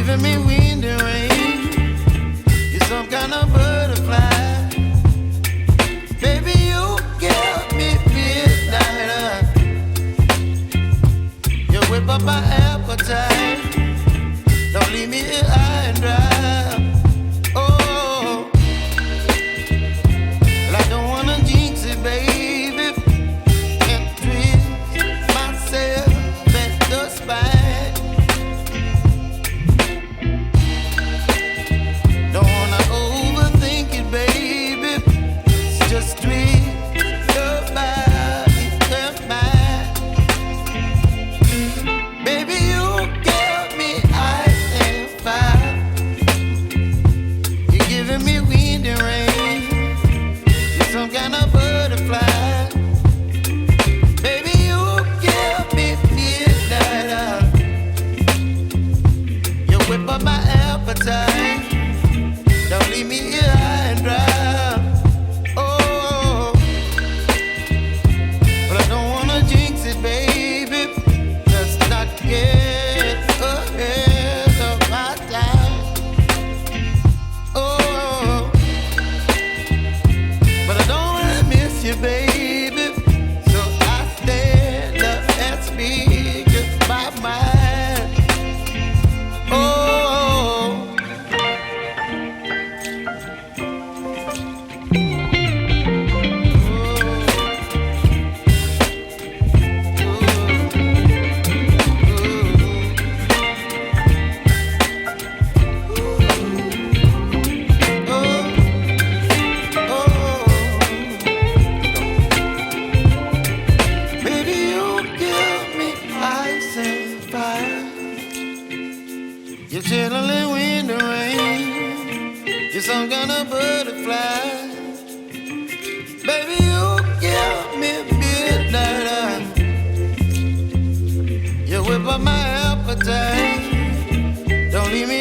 giving me wind and rain. You're some kind of butterfly. Baby, you give me midnight. You whip up my appetite. Don't leave me here high and dry. Oh, well, I don't wanna jinx it, baby. Can't twist myself at the spine. Don't wanna overthink it, baby. It's just twist your body and mine. Baby, you give me ice and fire. You're giving me wind and rain. You're some kind of butterfly. Baby, you give me midnight. You whip up my appetite. Don't leave me here high and dry. Oh, but I don't wanna jinx it, baby. Let's not get ahead of my time. Oh, but I don't wanna miss you, baby. So I stand up and speak just my mind. Oh. Baby, you give me ice and fire. You're chilling wind and rain. You're some kind of butterfly. Baby, you give me midnight. You whip up my appetite. Don't leave me